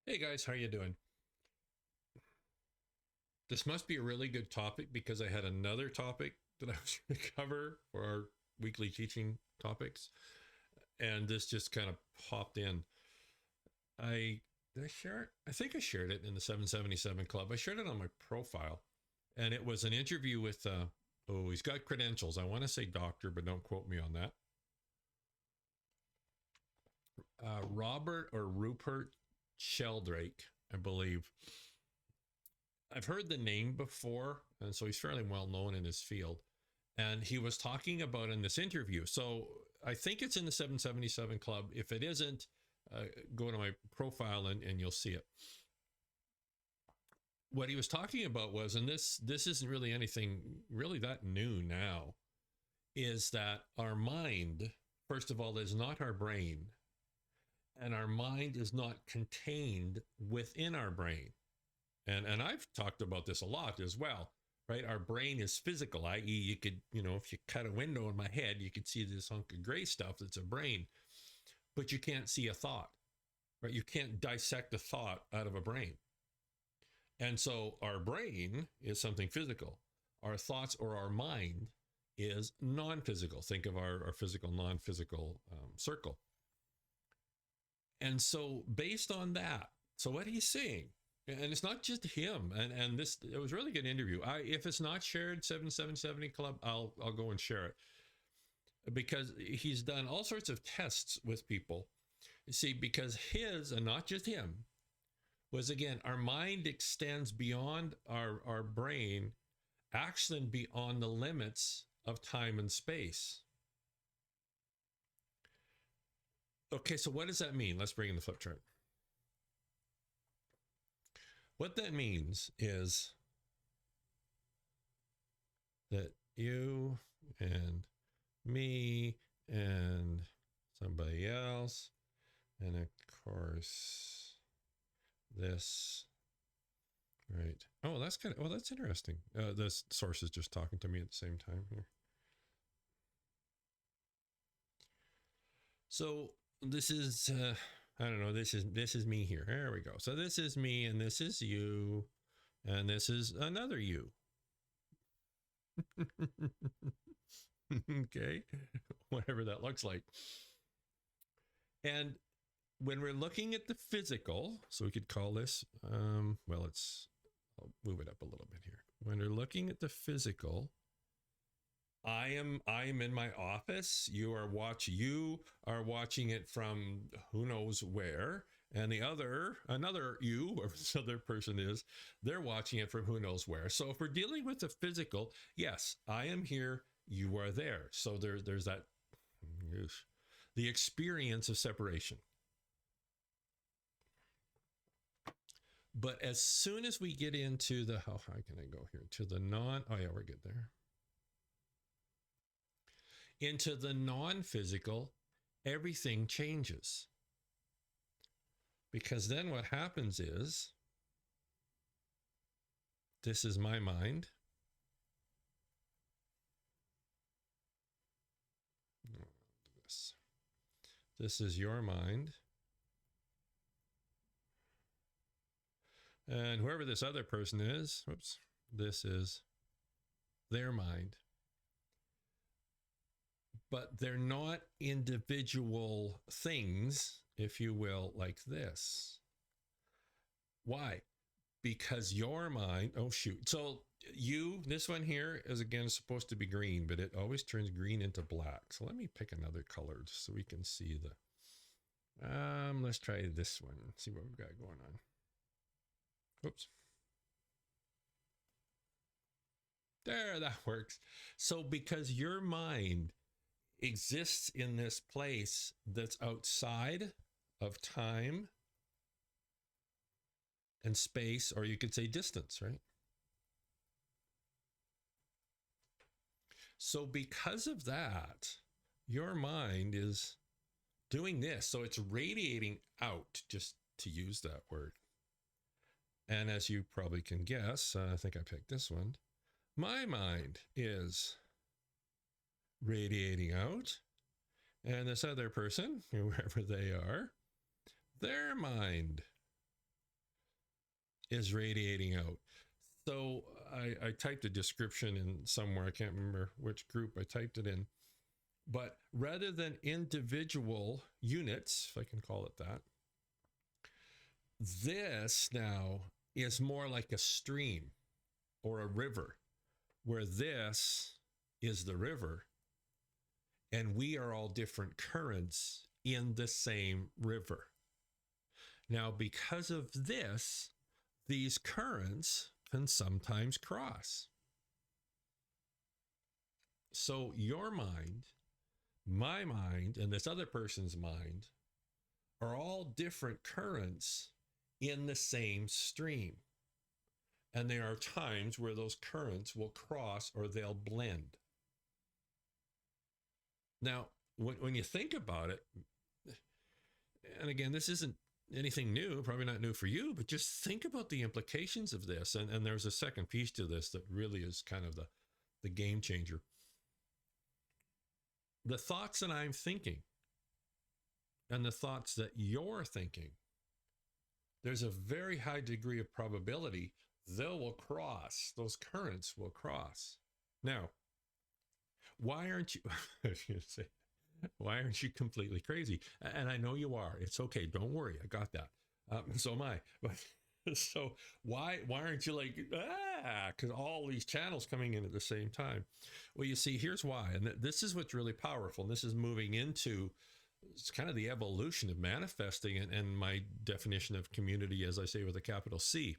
Hey guys, how you doing? This must be a really good topic because I had another topic that I was going to cover for our weekly teaching topics, and this just kind of popped in. I did I share it? I think I shared it in the 777 Club. I shared it on my profile, and it was an interview with. Oh, he's got credentials. I want to say doctor, but don't quote me on that. Robert or Rupert Sheldrake, I believe. I've heard the name before, and so he's fairly well known in his field. And he was talking about in this interview. So I think it's in the 777 Club. If it isn't, go to my profile and you'll see it. What he was talking about was, and this isn't really anything really that new now, is that our mind, first of all, is not our brain, and our mind is not contained within our brain. And I've talked about this a lot as well, right? Our brain is physical, i.e., you could, if you cut a window in my head, you could see this hunk of gray stuff that's a brain, but you can't see a thought, right? You can't dissect a thought out of a brain. And so our brain is something physical. Our thoughts or our mind is non physical. Think of our physical, non physical circle. And so, based on that, so what he's saying, and it's not just him, and this it was a really good interview. If it's not shared 7770 Club, I'll go and share it because he's done all sorts of tests with people. You see, because his and not just him was again, our mind extends beyond our brain, actually beyond the limits of time and space. Okay, so what does that mean? Let's bring in the flip chart. What that means is that you and me and somebody else, and of course, this, right? Oh, that's kind of, well, that's interesting. This source is just talking to me at the same time here. So this is, I don't know, this is me here. There we go. So this is me, and this is you, and this is another you. Okay, whatever that looks like. And when we're looking at the physical, so we could call this, well, I'll move it up a little bit here. When we're looking at the physical, I am in my office. You are watching it from who knows where, and another you, whoever this other person is, they're watching it from who knows where. So if we're dealing with the physical, yes, I am here, you are there. So there's that, the experience of separation. But as soon as we get into the, how high can I go here? To the oh yeah, we're good there. Into the non physical, everything changes. Because then what happens is, this is my mind. This is your mind. And whoever this other person is, whoops, this is their mind. But they're not individual things, if you will, like this. Why? Because your mind, oh shoot. So this one here is again supposed to be green, but it always turns green into black. So let me pick another color just so we can see the, let's try this one, see what we've got going on. Oops. There, that works. So because your mind exists in this place that's outside of time and space, or you could say distance, right? So because of that, your mind is doing this. So it's radiating out, just to use that word. And as you probably can guess, I think I picked this one. My mind is radiating out. And this other person, whoever they are, their mind is radiating out. So I typed a description in somewhere. I can't remember which group I typed it in. But rather than individual units, if I can call it that, this now is more like a stream or a river, where this is the river and we are all different currents in the same river. Now, because of this, these currents can sometimes cross. So your mind, my mind, and this other person's mind are all different currents in the same stream. And there are times where those currents will cross or they'll blend. Now, when you think about it, and again, this isn't anything new, probably not new for you, but just think about the implications of this. And there's a second piece to this that really is kind of the game changer. The thoughts that I'm thinking and the thoughts that you're thinking, there's a very high degree of probability they will cross. Those currents will cross. Now, why aren't you, why aren't you completely crazy? And I know you are. It's okay. Don't worry. I got that. So am I. But so why aren't you like, because all these channels coming in at the same time? Well, you see, here's why. And this is what's really powerful. And this is moving into, it's kind of the evolution of manifesting and my definition of community, as I say with a capital C,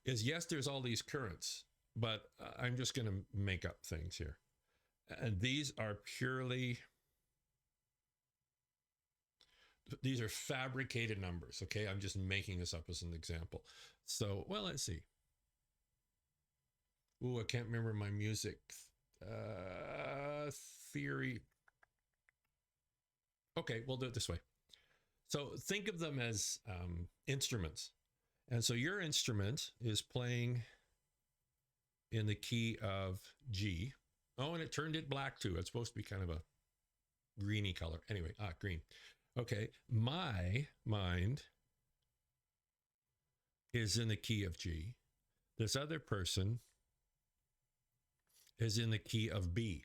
is yes, there's all these currents, but I'm just going to make up things here. And these are these are fabricated numbers. Okay. I'm just making this up as an example. So, well, let's see. Ooh, I can't remember my music theory. Okay. We'll do it this way. So think of them as instruments. And so your instrument is playing in the key of G. Oh, and it turned it black too. It's supposed to be kind of a greeny color. Anyway, green. Okay, my mind is in the key of G. This other person is in the key of B.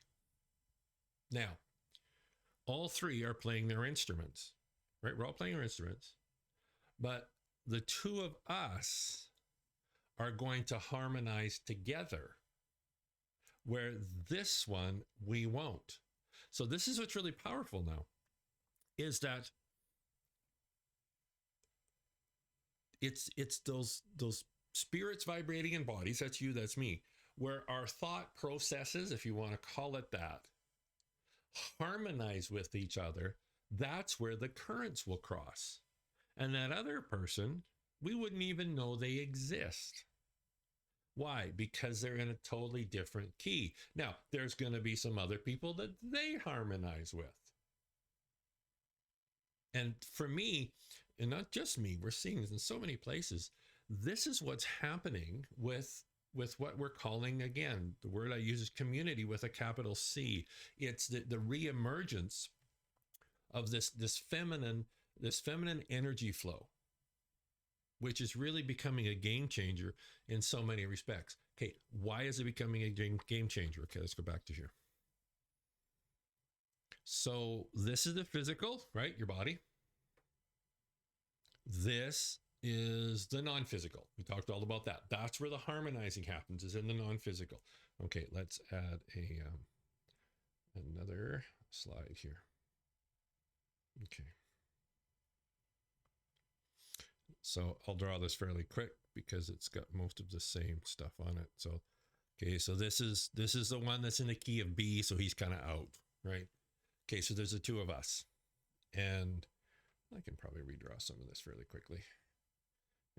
Now, all three are playing their instruments, right? We're all playing our instruments, but the two of us are going to harmonize together, where this one we won't. So this is what's really powerful now, is that it's those spirits vibrating in bodies, that's you, that's me, where our thought processes, if you want to call it that, harmonize with each other. That's where the currents will cross. And that other person, we wouldn't even know they exist. Why? Because they're in a totally different key. Now, there's going to be some other people that they harmonize with. And for me, and not just me, we're seeing this in so many places, this is what's happening with what we're calling, again, the word I use is community with a capital C. It's the reemergence of this feminine energy flow, which is really becoming a game changer in so many respects. Okay, why is it becoming a game changer? Okay, let's go back to here. So this is the physical, right? Your body. This is the non-physical. We talked all about that. That's where the harmonizing happens, is in the non-physical. Okay, let's add another slide here. Okay. So I'll draw this fairly quick because it's got most of the same stuff on it. So, okay, so this is the one that's in the key of B, so he's kind of out, right? Okay, so there's the two of us. And I can probably redraw some of this fairly quickly.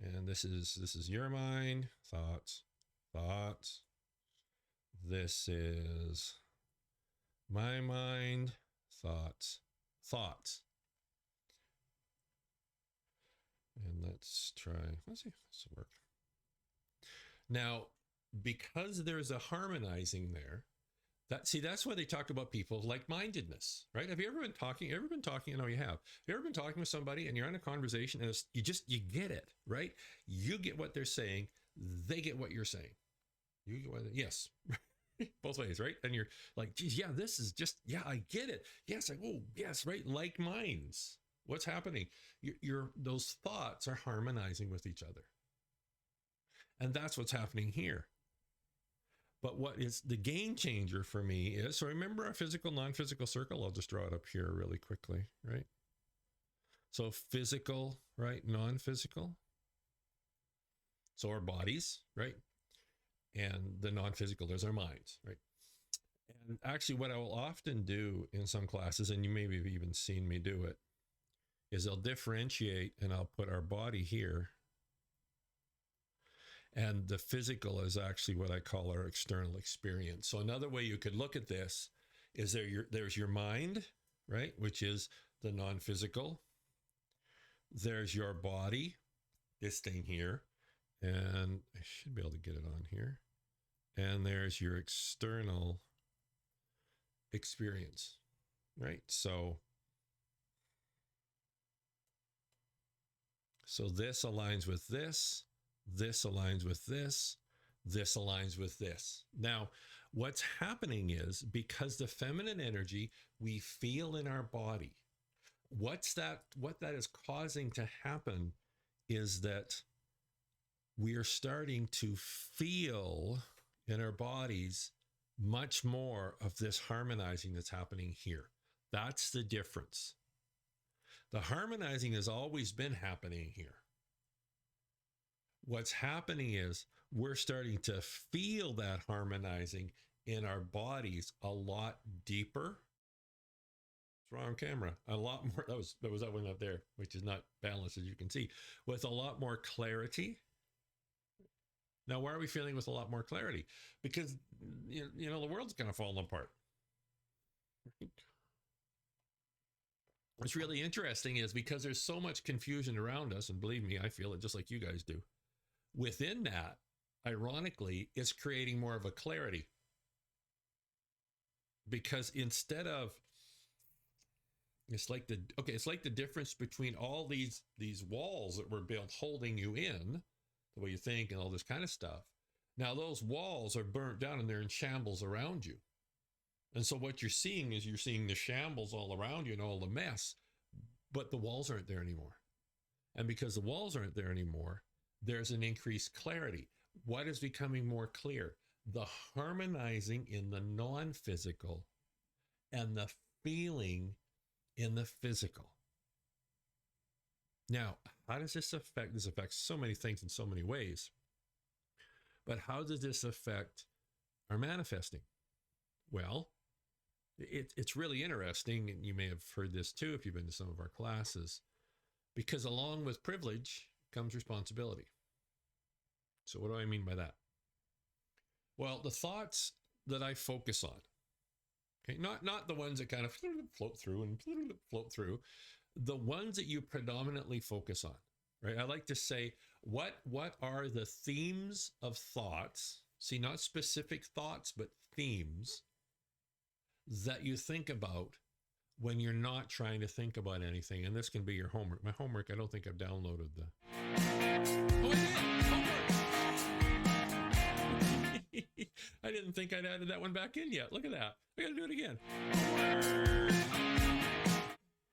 And this is your mind, thoughts. This is my mind, thoughts. And let's see if this will work. Now, because there's a harmonizing there, That's why they talk about people like-mindedness, right? Have you ever been talking? I know you have. Have you ever been talking with somebody and you're in a conversation and you get it, right? You get what they're saying, they get what you're saying. You get what? Yes, both ways, right? And you're like, geez, yeah, this is just, yeah, I get it. Yes, oh, yes, right. Like minds. What's happening? Those thoughts are harmonizing with each other, and that's what's happening here. But what is the game changer for me is, so remember our physical, non-physical circle? I'll just draw it up here really quickly, right? So physical, right? Non-physical. So our bodies, right? And the non-physical, there's our minds, right? And actually what I will often do in some classes, and you maybe have even seen me do it, is I'll differentiate and I'll put our body here. And the physical is actually what I call our external experience. So another way you could look at this is there's your mind, right? Which is the non-physical. There's your body, this thing here. And I should be able to get it on here. And there's your external experience, right? So this aligns with this. This aligns with this. This aligns with this. Now, what's happening is because the feminine energy we feel in our body, what that is causing to happen is that we are starting to feel in our bodies much more of this harmonizing that's happening here. That's the difference. The harmonizing has always been happening here. What's happening is we're starting to feel that harmonizing in our bodies a lot deeper. It's wrong camera. A lot more. That was that one up there, which is not balanced, as you can see, with a lot more clarity. Now, why are we feeling with a lot more clarity? Because, you know, the world's kind of falling apart. What's really interesting is because there's so much confusion around us, and believe me, I feel it just like you guys do. Within that, ironically, it's creating more of a clarity. Because instead of, it's like the difference between all these walls that were built holding you in, the way you think and all this kind of stuff. Now those walls are burnt down and they're in shambles around you. And so what you're seeing the shambles all around you and all the mess, but the walls aren't there anymore. And because the walls aren't there anymore, there's an increased clarity. What is becoming more clear? The harmonizing in the non-physical and the feeling in the physical. Now, how does this affect? This affects so many things in so many ways. But how does this affect our manifesting? Well, it's really interesting, and you may have heard this too if you've been to some of our classes, because along with privilege comes responsibility. So what do I mean by that? Well, the thoughts that I focus on, okay, not the ones that kind of float through, the ones that you predominantly focus on, right? I like to say, what are the themes of thoughts? See, not specific thoughts, but themes that you think about when you're not trying to think about anything. And this can be your homework. My homework, I don't think I've downloaded the... Oh, I did! Homework! I didn't think I'd added that one back in yet. Look at that. I gotta do it again.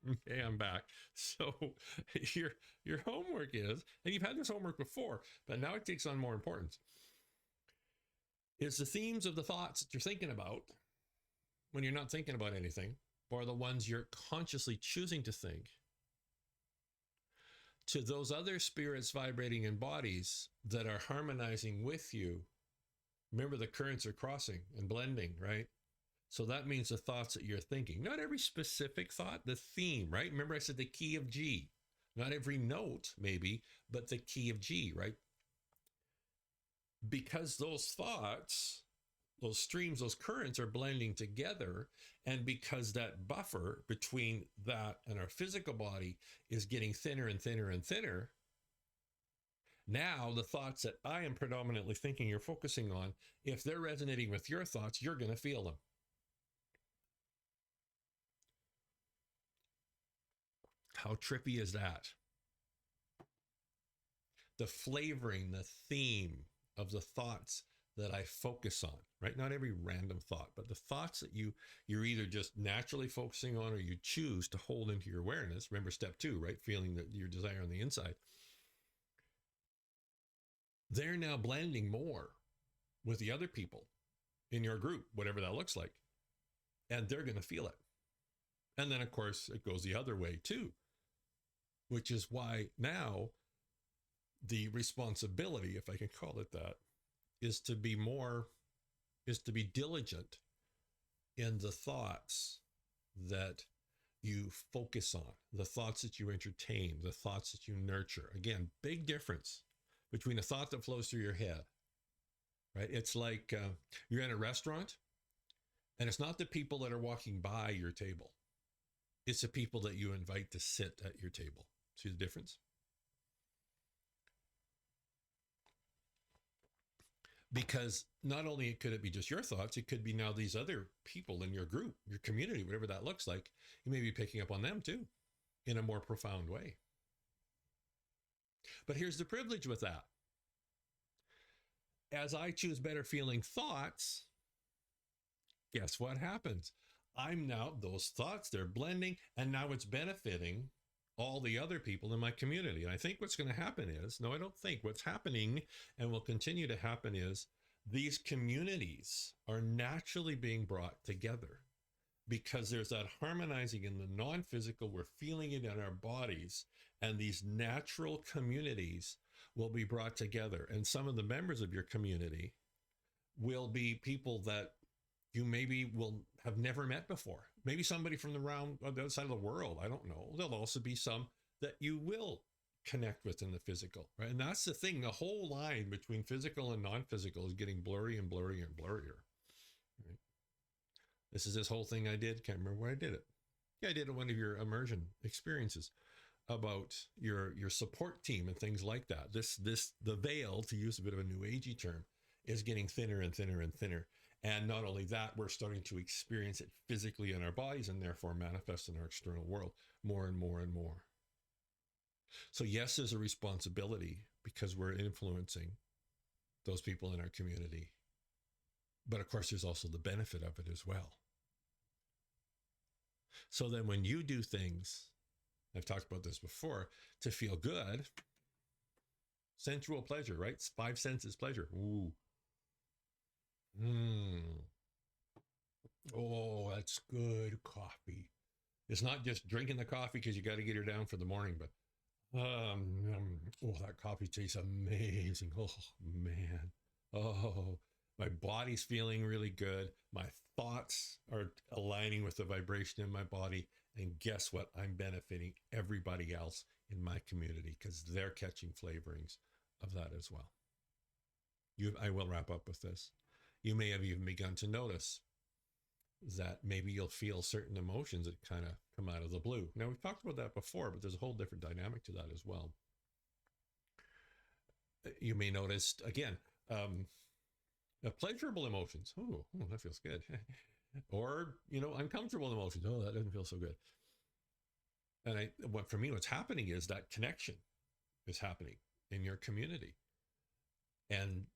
Okay, I'm back. So your homework is, and you've had this homework before, but now it takes on more importance, is the themes of the thoughts that you're thinking about when you're not thinking about anything, or the ones you're consciously choosing to think, to those other spirits vibrating in bodies that are harmonizing with you. Remember, the currents are crossing and blending, right? So that means the thoughts that you're thinking, not every specific thought, the theme, right? Remember I said the key of G, not every note maybe, but the key of G, right? Because those thoughts, those streams, those currents are blending together. And because that buffer between that and our physical body is getting thinner and thinner and thinner, now the thoughts that I am predominantly thinking you're focusing on, if they're resonating with your thoughts, you're going to feel them. How trippy is that? The flavoring, the theme of the thoughts that I focus on, right? Not every random thought, but the thoughts that you're either just naturally focusing on or you choose to hold into your awareness. Remember step 2, right? Feeling that your desire on the inside. They're now blending more with the other people in your group, whatever that looks like. And they're going to feel it. And then, of course, it goes the other way too, which is why now the responsibility, if I can call it that, is to be diligent in the thoughts that you focus on, the thoughts that you entertain, the thoughts that you nurture. Again, big difference between a thought that flows through your head, right? It's like you're in a restaurant and it's not the people that are walking by your table. It's the people that you invite to sit at your table. See the difference? Because not only could it be just your thoughts, it could be now these other people in your group, your community, whatever that looks like. You may be picking up on them too in a more profound way. But here's the privilege with that. As I choose better feeling thoughts, guess what happens? I'm now, those thoughts, they're blending, and now it's benefiting all the other people in my community. And I think what's going to happen is, no, I don't think what's happening and will continue to happen is these communities are naturally being brought together because there's that harmonizing in the non-physical. We're feeling it in our bodies, and these natural communities will be brought together. And some of the members of your community will be people that you maybe will have never met before. Maybe somebody from the other side of the world. I don't know. There'll also be some that you will connect with in the physical, right? And that's the thing. The whole line between physical and non-physical is getting blurry and blurrier and blurrier. Right? This is this whole thing I did. Can't remember where I did it. Yeah, I did it one of your immersion experiences about your support team and things like that. The veil, to use a bit of a new agey term, is getting thinner and thinner and thinner. And not only that, we're starting to experience it physically in our bodies and therefore manifest in our external world more and more and more. So yes, there's a responsibility because we're influencing those people in our community. But of course, there's also the benefit of it as well. So then when you do things, I've talked about this before, to feel good, sensual pleasure, right? 5 senses pleasure. Ooh. Oh, that's good coffee. It's not just drinking the coffee because you got to get her down for the morning, but that coffee tastes amazing. Oh man. Oh, my body's feeling really good. My thoughts are aligning with the vibration in my body. And guess what? I'm benefiting everybody else in my community because they're catching flavorings of that as well. I will wrap up with this. You may have even begun to notice that maybe you'll feel certain emotions that kind of come out of the blue. Now, we've talked about that before, but there's a whole different dynamic to that as well. You may notice, again, pleasurable emotions. Oh, that feels good. Or, uncomfortable emotions. Oh, that doesn't feel so good. And for me, what's happening is that connection is happening in your community. And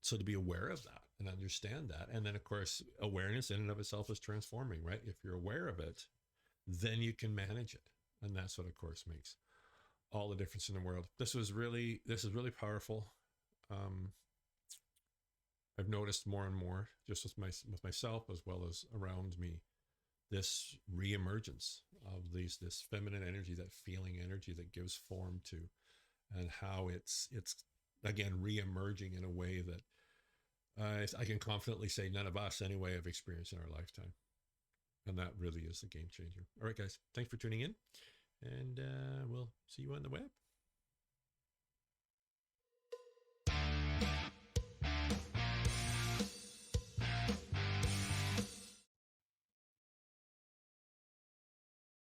so to be aware of that and understand that. And then, of course, awareness in and of itself is transforming, right? If you're aware of it, then you can manage it. And that's what, of course, makes all the difference in the world. This is really powerful. I've noticed more and more just with myself as well as around me, this reemergence of this feminine energy, that feeling energy that gives form to, and how it's again reemerging in a way that I can confidently say none of us anyway have experienced in our lifetime. And that really is a game changer. All right, guys, thanks for tuning in, and we'll see you on the web.